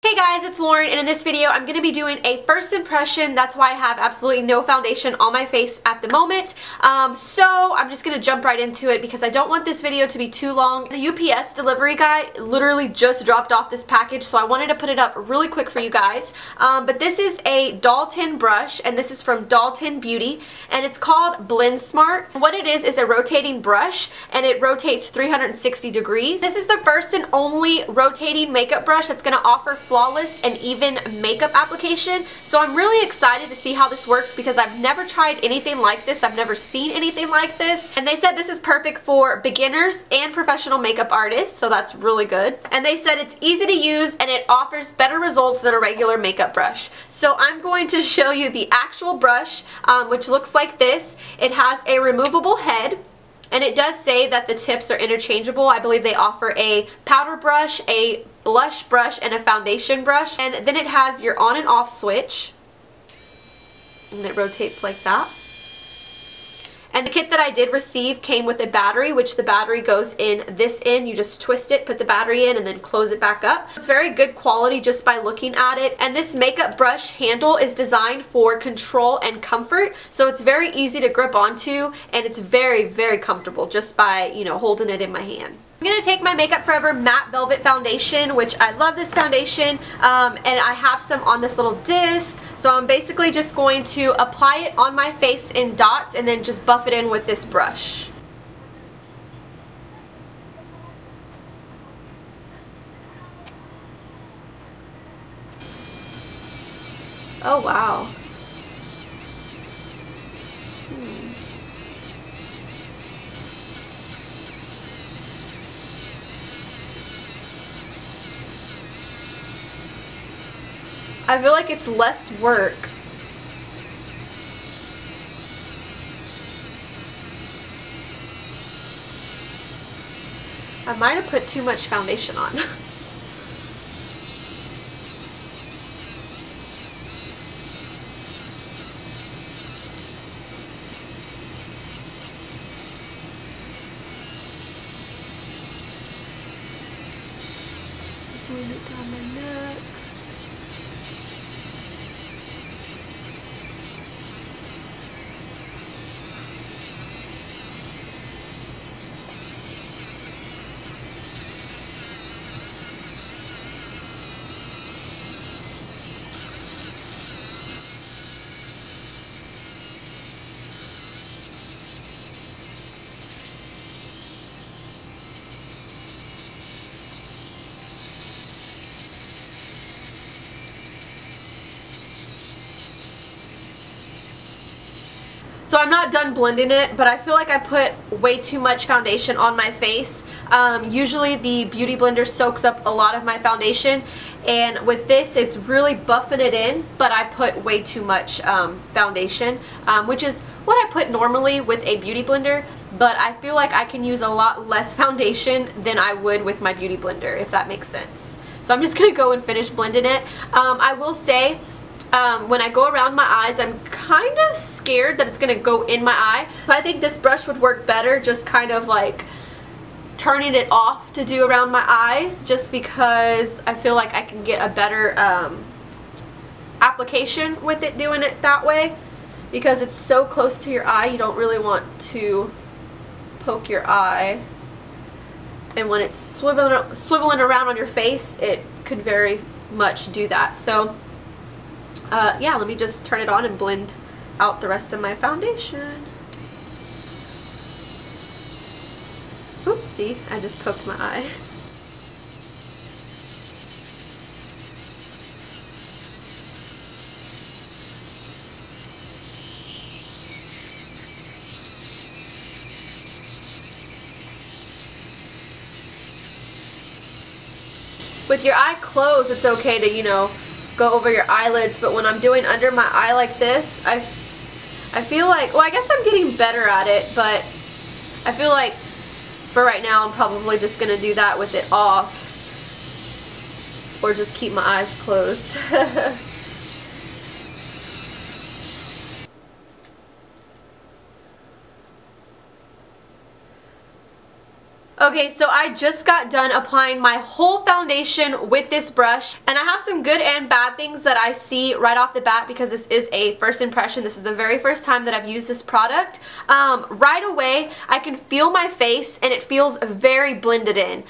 Hey guys, it's Lauren, and in this video I'm going to be doing a first impression. That's why I have absolutely no foundation on my face at the moment. So I'm just going to jump right into it because I don't want this video to be too long. The UPS delivery guy literally just dropped off this package, so I wanted to put it up really quick for you guys. But this is a Dalton brush, and this is from Dalton Beauty, and it's called BlendSMART. What it is a rotating brush, and it rotates 360 degrees. This is the first and only rotating makeup brush that's going to offer flawless and even makeup application. So I'm really excited to see how this works because I've never tried anything like this. I've never seen anything like this. And they said this is perfect for beginners and professional makeup artists, so that's really good. And they said it's easy to use and it offers better results than a regular makeup brush. So I'm going to show you the actual brush, which looks like this. It has a removable head. And it does say that the tips are interchangeable. I believe they offer a powder brush, a blush brush, and a foundation brush. And then it has your on and off switch. And it rotates like that. And the kit that I did receive came with a battery, which the battery goes in this end. You just twist it, put the battery in, and then close it back up. It's very good quality just by looking at it. And this makeup brush handle is designed for control and comfort. So it's very easy to grip onto, and it's very, very comfortable just by, you know, holding it in my hand. I'm going to take my Makeup Forever Matte Velvet Foundation, which I love this foundation, and I have some on this little disc. So I'm basically just going to apply it on my face in dots and then just buff it in with this brush. Oh wow. I feel like it's less work. I might have put too much foundation on. Pulling it down my neck. So I'm not done blending it, but I feel like I put way too much foundation on my face. Usually the Beauty Blender soaks up a lot of my foundation, and with this it's really buffing it in, but I put way too much foundation, which is what I put normally with a Beauty Blender, but I feel like I can use a lot less foundation than I would with my Beauty Blender, if that makes sense. So I'm just going to go and finish blending it. I will say, when I go around my eyes, I'm kind of scared that it's going to go in my eye. So I think this brush would work better just kind of like turning it off to do around my eyes, just because I feel like I can get a better application with it doing it that way, because it's so close to your eye. You don't really want to poke your eye, and when it's swiveling around on your face, it could very much do that. So yeah, let me just turn it on and blend out the rest of my foundation. Oopsie, I just poked my eye. With your eye closed, it's okay to, you know, go over your eyelids, but when I'm doing under my eye like this, I feel like, well, I guess I'm getting better at it, but I feel like for right now I'm probably just going to do that with it off, or just keep my eyes closed. Okay, so I just got done applying my whole foundation with this brush, and I have some good and bad things that I see right off the bat because this is a first impression. This is the very first time that I've used this product. Right away, I can feel my face and it feels very blended in.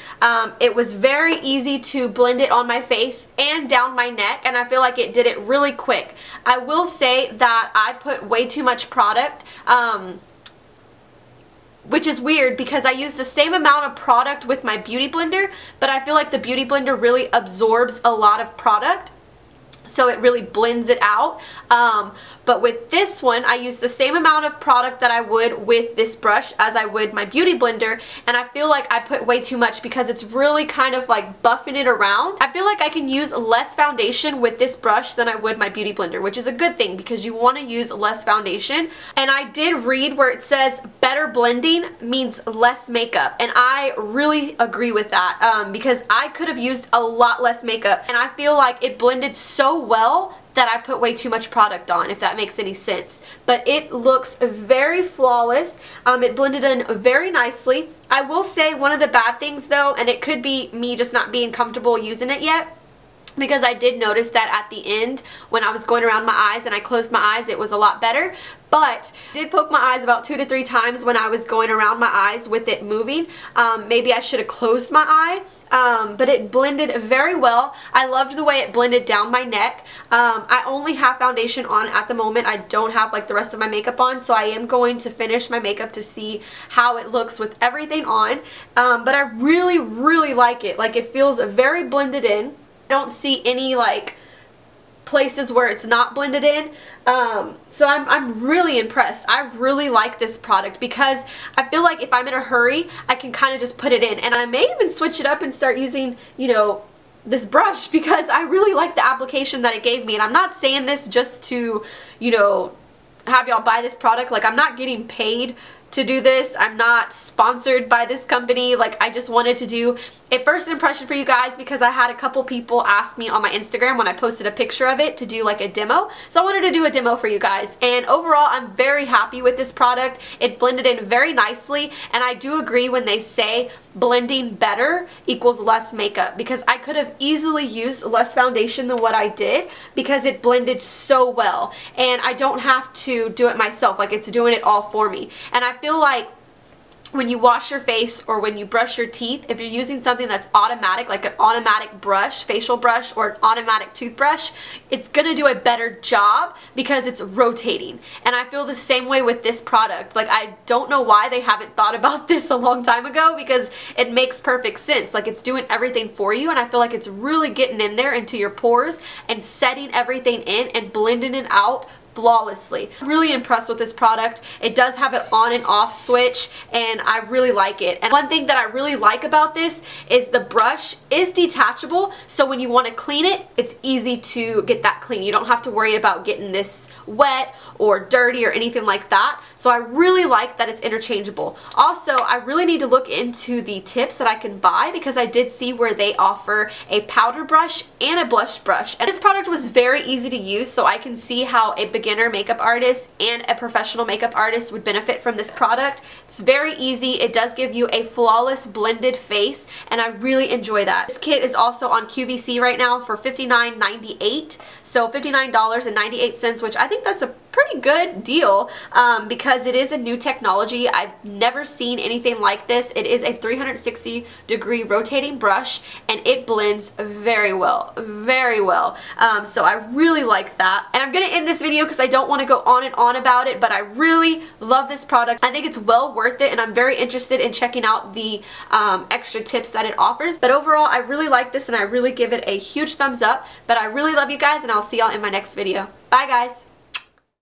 It was very easy to blend it on my face and down my neck, and I feel like it did it really quick. I will say that I put way too much product, which is weird because I use the same amount of product with my Beauty Blender, but I feel like the Beauty Blender really absorbs a lot of product, so it really blends it out. But with this one, I use the same amount of product that I would with this brush as I would my Beauty Blender, and I feel like I put way too much because it's really kind of like buffing it around. I feel like I can use less foundation with this brush than I would my Beauty Blender, which is a good thing because you want to use less foundation. And I did read where it says better blending means less makeup, and I really agree with that because I could have used a lot less makeup, and I feel like it blended so well that I put way too much product on, if that makes any sense. But it looks very flawless. It blended in very nicely. I will say one of the bad things though, and it could be me just not being comfortable using it yet, because I did notice that at the end when I was going around my eyes and I closed my eyes, it was a lot better. But I did poke my eyes about 2 to 3 times when I was going around my eyes with it moving. Maybe I should have closed my eye. But it blended very well. I loved the way it blended down my neck. I only have foundation on at the moment. I don't have like the rest of my makeup on, so I am going to finish my makeup to see how it looks with everything on. But I really, really like it. Like, it feels very blended in. I don't see any like places where it's not blended in. So I'm really impressed. I really like this product because I feel like if I'm in a hurry, I can kind of just put it in. And I may even switch it up and start using, you know, this brush because I really like the application that it gave me. And I'm not saying this just to, you know, have y'all buy this product. Like, I'm not getting paid to do this. I'm not sponsored by this company. Like, I just wanted to do a first impression for you guys because I had a couple people ask me on my Instagram when I posted a picture of it to do like a demo. So I wanted to do a demo for you guys, and overall I'm very happy with this product. It blended in very nicely, and I do agree when they say blending better equals less makeup, because I could have easily used less foundation than what I did because it blended so well, and I don't have to do it myself. Like, it's doing it all for me. And I feel like when you wash your face or when you brush your teeth, if you're using something that's automatic, like an automatic brush, facial brush, or an automatic toothbrush, it's gonna do a better job because it's rotating. And I feel the same way with this product. Like, I don't know why they haven't thought about this a long time ago, because it makes perfect sense. Like, it's doing everything for you, and I feel like it's really getting in there into your pores and setting everything in and blending it out flawlessly. I'm really impressed with this product. It does have an on and off switch, and I really like it. And one thing that I really like about this is the brush is detachable, so when you want to clean it, it's easy to get that clean. You don't have to worry about getting this wet or dirty or anything like that. So I really like that it's interchangeable. Also, I really need to look into the tips that I can buy, because I did see where they offer a powder brush and a blush brush. And this product was very easy to use, so I can see how a beginner makeup artist and a professional makeup artist would benefit from this product. It's very easy. It does give you a flawless blended face, and I really enjoy that. This kit is also on QVC right now for $59.98, so $59.98, which I think that's a pretty good deal because it is a new technology. I've never seen anything like this. It is a 360-degree rotating brush, and it blends very well, very well. So I really like that. And I'm gonna end this video because I don't want to go on and on about it, but I really love this product. I think it's well worth it, and I'm very interested in checking out the extra tips that it offers. But overall, I really like this, and I really give it a huge thumbs up. But I really love you guys, and I'll see y'all in my next video. Bye, guys.